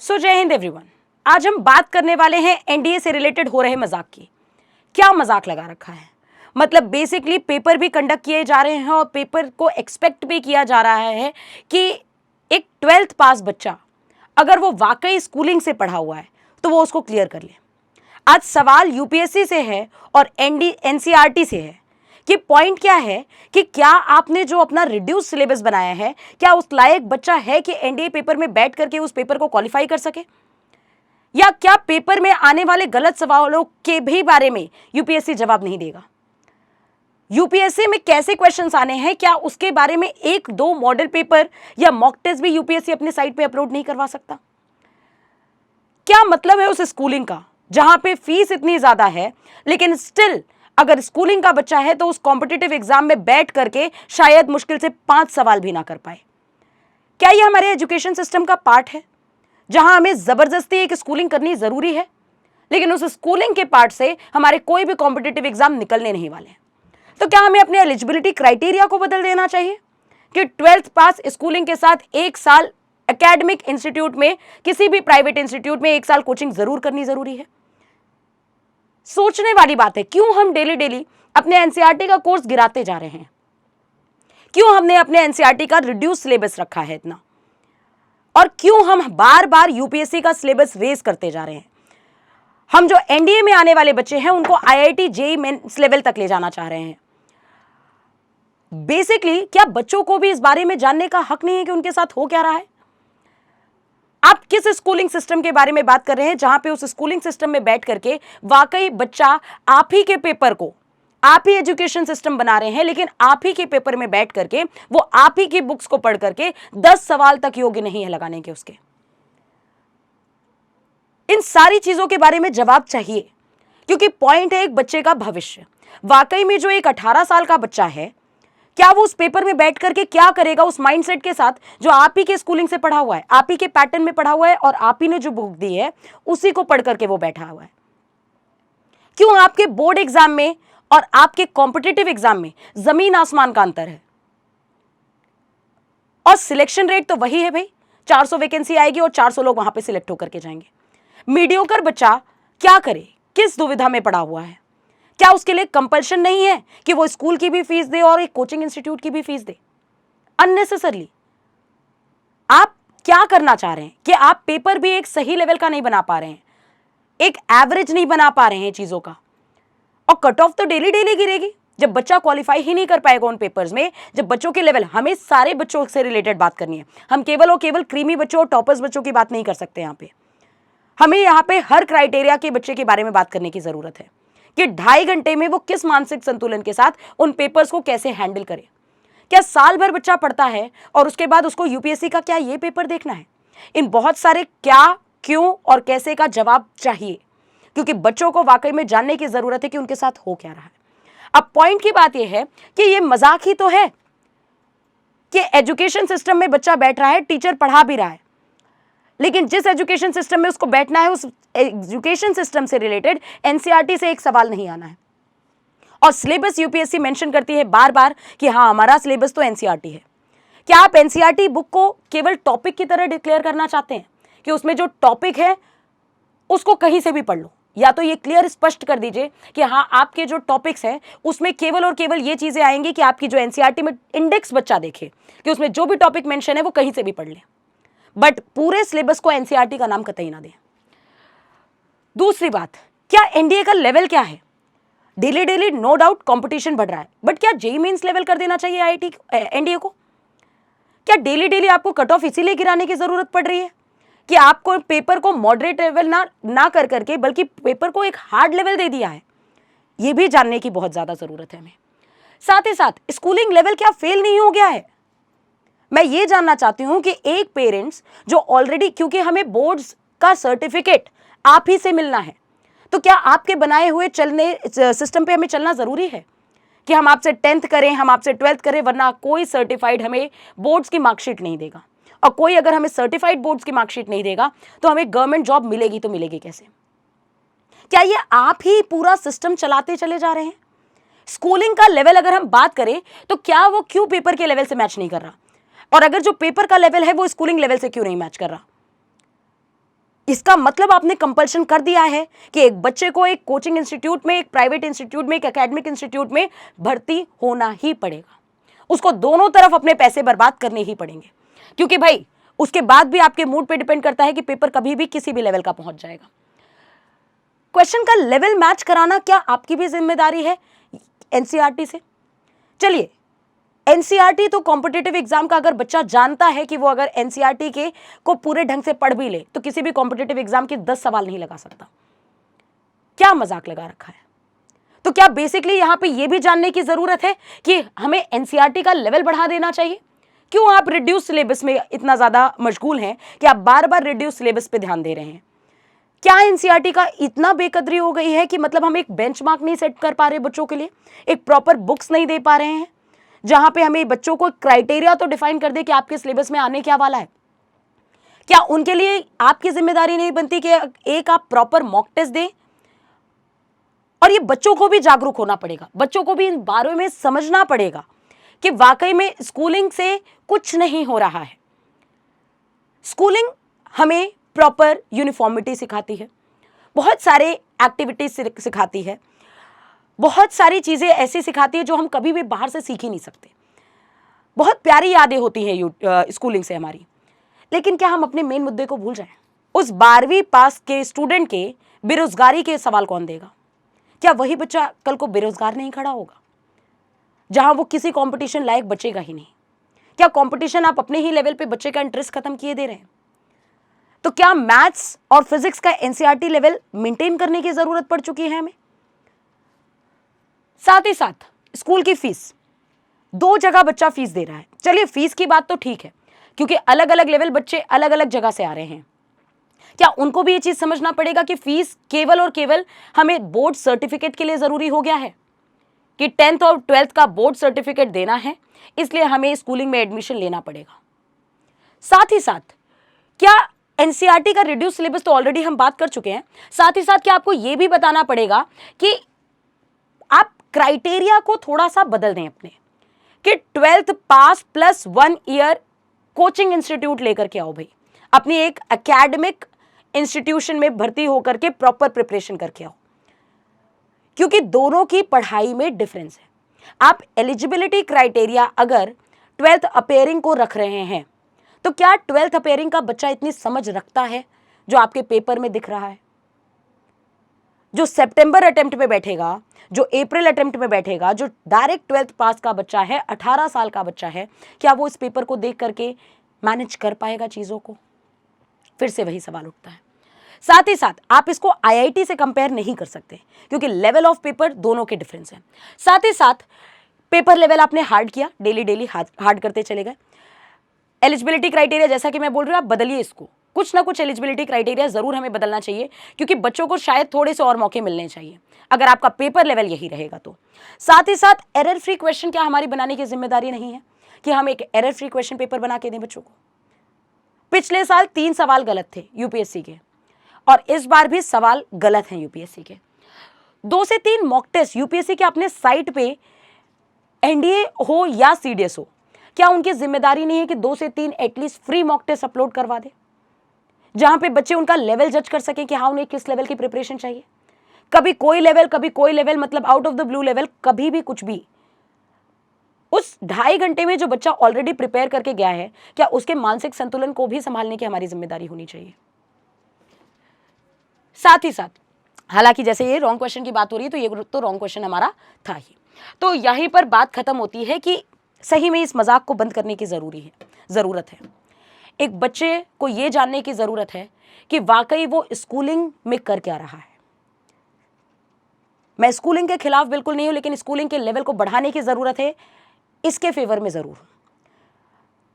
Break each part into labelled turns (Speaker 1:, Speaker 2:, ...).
Speaker 1: जय हिंद एवरीवन। आज हम बात करने वाले हैं एनडीए से रिलेटेड हो रहे मजाक की। क्या मजाक लगा रखा है, मतलब बेसिकली पेपर भी कंडक्ट किए जा रहे हैं और पेपर को एक्सपेक्ट भी किया जा रहा है कि एक 12th पास बच्चा अगर वो वाकई स्कूलिंग से पढ़ा हुआ है तो वो उसको क्लियर कर ले। आज सवाल यूपीएससी से है और एनसीईआरटी से है कि पॉइंट क्या है कि क्या आपने जो अपना रिड्यूस सिलेबस बनाया है, क्या उस लायक बच्चा है कि एनडीए पेपर में बैठ करके उस पेपर को क्वालिफाई कर सके, या क्या पेपर में आने वाले गलत सवालों के भी बारे में यूपीएससी जवाब नहीं देगा। यूपीएससी में कैसे क्वेश्चंस आने हैं, क्या उसके बारे में एक दो मॉडल पेपर या मॉक टेस्ट भी यूपीएससी अपने साइट पे अपलोड नहीं करवा सकता। क्या मतलब है उस स्कूलिंग का जहां पे फीस इतनी ज्यादा है, लेकिन स्टिल अगर स्कूलिंग का बच्चा है तो उस कॉम्पिटिटिव एग्जाम में बैठ करके शायद मुश्किल से 5 सवाल भी ना कर पाए। क्या यह हमारे एजुकेशन सिस्टम का पार्ट है जहां हमें जबरदस्ती एक स्कूलिंग करनी जरूरी है, लेकिन उस स्कूलिंग के पार्ट से हमारे कोई भी कॉम्पिटिटिव एग्जाम निकलने नहीं वाले? तो क्या हमें अपने एलिजिबिलिटी क्राइटेरिया को बदल देना चाहिए कि 12th पास स्कूलिंग के साथ 1 साल एकेडमिक इंस्टीट्यूट में, किसी भी प्राइवेट इंस्टीट्यूट में 1 साल कोचिंग जरूर करनी जरूरी है? सोचने वाली बात है। क्यों हम डेली अपने एनसीईआरटी का कोर्स गिराते जा रहे हैं? क्यों हमने अपने एनसीईआरटी का रिड्यूस सिलेबस रखा है इतना, और क्यों हम बार बार यूपीएससी का सिलेबस रेज करते जा रहे हैं? हम जो एनडीए में आने वाले बच्चे हैं उनको आईआईटी जेईई मेंस लेवल तक ले जाना चाह रहे हैं। बेसिकली क्या बच्चों को भी इस बारे में जानने का हक नहीं है कि उनके साथ हो क्या रहा है? आप किस स्कूलिंग सिस्टम के बारे में बात कर रहे हैं जहां पे उस स्कूलिंग सिस्टम में बैठ करके वाकई बच्चा आप ही के पेपर को, आप ही एजुकेशन सिस्टम बना रहे हैं, लेकिन आप ही के पेपर में बैठ करके वो आप ही की बुक्स को पढ़ करके 10 सवाल तक योग्य नहीं है लगाने के उसके। इन सारी चीजों के बारे में जवाब चाहिए, क्योंकि पॉइंट है एक बच्चे का भविष्य। वाकई में जो एक 18 साल का बच्चा है, क्या वो उस पेपर में बैठ करके क्या करेगा उस माइंडसेट के साथ जो आप ही के स्कूलिंग से पढ़ा हुआ है, आप ही के पैटर्न में पढ़ा हुआ है और आप ही ने जो बुक दी है उसी को पढ़ करके वो बैठा हुआ है? क्यों आपके बोर्ड एग्जाम में और आपके कॉम्पिटिटिव एग्जाम में जमीन आसमान का अंतर है? और सिलेक्शन रेट तो वही है भाई, 400 वैकेंसी आएगी और 400 लोग वहां पे सिलेक्ट होकर के जाएंगे। मीडियोकर बच्चा क्या करे, किस दुविधा में पड़ा हुआ है? क्या उसके लिए कंपल्शन नहीं है कि वो स्कूल की भी फीस दे और एक कोचिंग इंस्टीट्यूट की भी फीस दे अननेसेसरली? आप क्या करना चाह रहे हैं कि आप पेपर भी एक सही लेवल का नहीं बना पा रहे हैं, एक एवरेज नहीं बना पा रहे हैं चीजों का, और कट ऑफ तो डेली गिरेगी जब बच्चा क्वालिफाई ही नहीं कर पाएगा उन पेपर्स में। जब बच्चों के लेवल, हमें सारे बच्चों से रिलेटेड बात करनी है, हम केवल और केवल क्रीमी बच्चों और टॉपर्स बच्चों की बात नहीं कर सकते। हमें यहाँ पे हर क्राइटेरिया के बच्चे के बारे में बात करने की जरूरत है कि 2.5 घंटे में वो किस मानसिक संतुलन के साथ उन पेपर्स को कैसे हैंडल करे। क्या साल भर बच्चा पढ़ता है और उसके बाद उसको यूपीएससी का क्या ये पेपर देखना है? इन बहुत सारे क्या, क्यों और कैसे का जवाब चाहिए, क्योंकि बच्चों को वाकई में जानने की जरूरत है कि उनके साथ हो क्या रहा है। अब पॉइंट की बात यह है कि ये मजाक ही तो है कि एजुकेशन सिस्टम में बच्चा बैठ रहा है, टीचर पढ़ा भी रहा है, लेकिन जिस एजुकेशन सिस्टम में उसको बैठना है उस एजुकेशन सिस्टम से रिलेटेड एनसीईआरटी से एक सवाल नहीं आना है। और सिलेबस यूपीएससी मेंशन करती है बार बार कि हाँ हमारा सिलेबस तो एनसीईआरटी है। क्या आप एनसीईआरटी बुक को केवल टॉपिक की तरह डिक्लेयर करना चाहते हैं कि उसमें जो टॉपिक है उसको कहीं से भी पढ़ लो? या तो ये क्लियर स्पष्ट कर दीजिए कि हाँ आपके जो टॉपिक्स हैं उसमें केवल और केवल ये चीजें आएंगी कि आपकी जो एनसीईआरटी में इंडेक्स बच्चा देखे कि उसमें जो भी टॉपिक मेंशन है वो कहीं से भी पढ़ ले, बट पूरे सिलेबस को एनसीईआरटी का नाम कतई ना दें। दूसरी बात, क्या एनडीए का लेवल क्या है? डेली नो डाउट कंपटीशन बढ़ रहा है, बट क्या जेईई मेंस लेवल कर देना चाहिए आईआईटी एनडीए को? क्या डेली आपको कट ऑफ इसीलिए गिराने की जरूरत पड़ रही है कि आपको पेपर को मॉडरेट लेवल ना कर करके बल्कि पेपर को एक हार्ड लेवल दे दिया है? यह भी जानने की बहुत ज्यादा जरूरत है हमें। साथ ही साथ स्कूलिंग लेवल क्या फेल नहीं हो गया है? मैं ये जानना चाहती हूं कि एक पेरेंट्स जो ऑलरेडी, क्योंकि हमें बोर्ड्स का सर्टिफिकेट आप ही से मिलना है, तो क्या आपके बनाए हुए चलने सिस्टम पे हमें चलना जरूरी है कि हम आपसे 10th करें, हम आपसे 12th करें, वरना कोई सर्टिफाइड हमें बोर्ड्स की मार्कशीट नहीं देगा? और कोई अगर हमें सर्टिफाइड बोर्ड्स की मार्कशीट नहीं देगा तो हमें गवर्नमेंट जॉब मिलेगी तो मिलेगी कैसे? क्या ये आप ही पूरा सिस्टम चलाते चले जा रहे हैं? स्कूलिंग का लेवल अगर हम बात करें तो क्या वो क्यों पेपर के लेवल से मैच नहीं कर रहा? और अगर जो पेपर का लेवल है वो स्कूलिंग लेवल से क्यों नहीं मैच कर रहा? इसका मतलब आपने कंपल्शन कर दिया है कि एक बच्चे को एक कोचिंग इंस्टीट्यूट में, एक प्राइवेट इंस्टीट्यूट में, एक एकेडमिक इंस्टीट्यूट में भर्ती होना ही पड़ेगा। उसको दोनों तरफ अपने पैसे बर्बाद करने ही पड़ेंगे, क्योंकि भाई उसके बाद भी आपके मूड पे डिपेंड करता है कि पेपर कभी भी किसी भी लेवल का पहुंच जाएगा। क्वेश्चन का लेवल मैच कराना क्या आपकी भी जिम्मेदारी है एनसीईआरटी से? चलिए, एनसीईआरटी तो कॉम्पिटिटिव एग्जाम का अगर बच्चा जानता है कि वो अगर एनसीईआरटी के को पूरे ढंग से पढ़ भी ले तो किसी भी कॉम्पिटिटिव एग्जाम के 10 सवाल नहीं लगा सकता। क्या मजाक लगा रखा है? तो क्या बेसिकली यहां पे ये भी जानने की जरूरत है कि हमें एनसीईआरटी का लेवल बढ़ा देना चाहिए? क्यों आप रिड्यूस सिलेबस में इतना ज्यादा मशगूल हैं कि आप बार बार रिड्यूस सिलेबस पे ध्यान दे रहे हैं? क्या एनसीईआरटी का इतना बेकदरी हो गई है कि मतलब हम एक बेंचमार्क नहीं सेट कर पा रहे बच्चों के लिए, एक प्रॉपर बुक्स नहीं दे पा रहे हैं जहां पे हमें बच्चों को क्राइटेरिया तो डिफाइन कर दे कि आपके सिलेबस में आने क्या वाला है? क्या उनके लिए आपकी जिम्मेदारी नहीं बनती कि एक आप प्रॉपर मॉक टेस्ट दें? और ये बच्चों को भी जागरूक होना पड़ेगा, बच्चों को भी इन बारे में समझना पड़ेगा कि वाकई में स्कूलिंग से कुछ नहीं हो रहा है। स्कूलिंग हमें प्रॉपर यूनिफॉर्मिटी सिखाती है, बहुत सारे एक्टिविटीज सिखाती है, बहुत सारी चीजें ऐसी सिखाती है जो हम कभी भी बाहर से सीख ही नहीं सकते। बहुत प्यारी यादें होती हैं स्कूलिंग से हमारी, लेकिन क्या हम अपने मेन मुद्दे को भूल जाएं? उस 12वीं पास के स्टूडेंट के बेरोजगारी के सवाल कौन देगा? क्या वही बच्चा कल को बेरोजगार नहीं खड़ा होगा जहां वो किसी कंपटीशन लायक बचेगा ही नहीं? क्या कंपटीशन आप अपने ही लेवल पे बच्चे का इंटरेस्ट खत्म किए दे रहे हैं? तो क्या मैथ्स और फिजिक्स का एनसीईआरटी लेवल मेंटेन करने की जरूरत पड़ चुकी है हमें? साथ ही साथ स्कूल की फीस, 2 जगह बच्चा फीस दे रहा है। चलिए, फीस की बात तो ठीक है क्योंकि अलग अलग लेवल बच्चे अलग अलग जगह से आ रहे हैं। क्या उनको भी ये चीज समझना पड़ेगा कि फीस केवल और केवल हमें बोर्ड सर्टिफिकेट के लिए जरूरी हो गया है कि 10th और 12th का बोर्ड सर्टिफिकेट देना है, इसलिए हमें स्कूलिंग में एडमिशन लेना पड़ेगा? साथ ही साथ क्या एनसीईआरटी का रिड्यूस सिलेबस तो ऑलरेडी हम बात कर चुके हैं, साथ ही साथ क्या आपको यह भी बताना पड़ेगा कि आप क्राइटेरिया को थोड़ा सा बदल दें अपने, कि 12th पास प्लस 1 ईयर कोचिंग इंस्टीट्यूट लेकर के आओ भाई, अपनी एक एकेडमिक इंस्टीट्यूशन में भर्ती होकर के प्रॉपर प्रिपरेशन करके आओ, क्योंकि दोनों की पढ़ाई में डिफरेंस है। आप एलिजिबिलिटी क्राइटेरिया अगर 12th अपेयरिंग को रख रहे हैं तो क्या 12th अपेयरिंग का बच्चा इतनी समझ रखता है जो आपके पेपर में दिख रहा है? जो सितंबर अटेम्प्ट में बैठेगा, जो अप्रैल अटेम्प्ट में बैठेगा, जो डायरेक्ट 12th पास का बच्चा है, 18 साल का बच्चा है, क्या वो इस पेपर को देख करके मैनेज कर पाएगा चीजों को? फिर से वही सवाल उठता है। साथ ही साथ आप इसको आईआईटी से कंपेयर नहीं कर सकते क्योंकि लेवल ऑफ पेपर दोनों के डिफरेंस है। साथ ही साथ पेपर लेवल आपने हार्ड किया, डेली डेली हार्ड करते चले गए। एलिजिबिलिटी क्राइटेरिया जैसा कि मैं बोल रही हूँ, आप बदलिए इसको, कुछ ना कुछ एलिजिबिलिटी क्राइटेरिया जरूर हमें बदलना चाहिए क्योंकि बच्चों को शायद थोड़े से और मौके मिलने चाहिए अगर आपका पेपर लेवल यही रहेगा तो। साथ ही साथ एरर फ्री क्वेश्चन क्या हमारी बनाने की जिम्मेदारी नहीं है कि हम एक एरर फ्री क्वेश्चन पेपर बना के दें बच्चों को? पिछले साल 3 सवाल गलत थे यूपीएससी के और इस बार भी सवाल गलत हैं यूपीएससी के। 2 से 3 मॉक टेस्ट यूपीएससी के अपने साइट पे, एनडीए हो या सीडीएस हो, क्या उनकी जिम्मेदारी नहीं है कि 2 से 3 at least free mock test upload करवा दे जहां पे बच्चे उनका लेवल जज कर सकें कि हाँ उन्हें किस लेवल की प्रिपरेशन चाहिए? कभी कोई लेवल, कभी कोई लेवल, मतलब out of the blue level, कभी भी कुछ भी। उस 2.5 घंटे में जो बच्चा ऑलरेडी प्रिपेयर करके गया है, क्या उसके मानसिक संतुलन को भी संभालने की हमारी जिम्मेदारी होनी चाहिए? साथ ही साथ, हालांकि जैसे ये रॉन्ग क्वेश्चन की बात हो रही है तो ये तो रॉन्ग क्वेश्चन हमारा था ही, तो यहीं पर बात खत्म होती है कि सही में इस मजाक को बंद करने की जरूरत है। एक बच्चे को यह जानने की जरूरत है कि वाकई वो स्कूलिंग में कर क्या रहा है। मैं स्कूलिंग के खिलाफ बिल्कुल नहीं हूं, लेकिन स्कूलिंग के लेवल को बढ़ाने की जरूरत है, इसके फेवर में जरूर।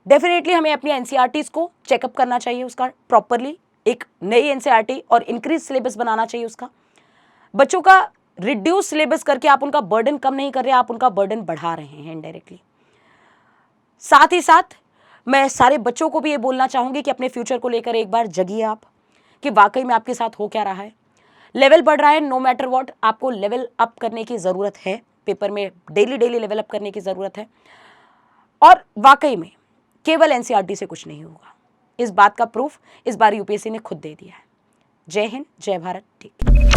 Speaker 1: डेफिनेटली हमें अपनी एनसीईआरटीज को चेकअप करना चाहिए, उसका प्रॉपरली एक नई एनसीईआरटी और इंक्रीज सिलेबस बनाना चाहिए उसका। बच्चों का रिड्यूस सिलेबस करके आप उनका बर्डन कम नहीं कर रहे, आप उनका बर्डन बढ़ा रहे हैं इनडायरेक्टली। साथ ही साथ मैं सारे बच्चों को भी ये बोलना चाहूंगी कि अपने फ्यूचर को लेकर एक बार जगिए आप कि वाकई में आपके साथ हो क्या रहा है। लेवल बढ़ रहा है, नो मैटर व्हाट, आपको लेवल अप करने की ज़रूरत है, पेपर में डेली लेवल अप करने की ज़रूरत है। और वाकई में केवल एनसीईआरटी से कुछ नहीं होगा, इस बात का प्रूफ इस बार यूपीएससी ने खुद दे दिया है। जय हिंद, जय भारत। ठीक।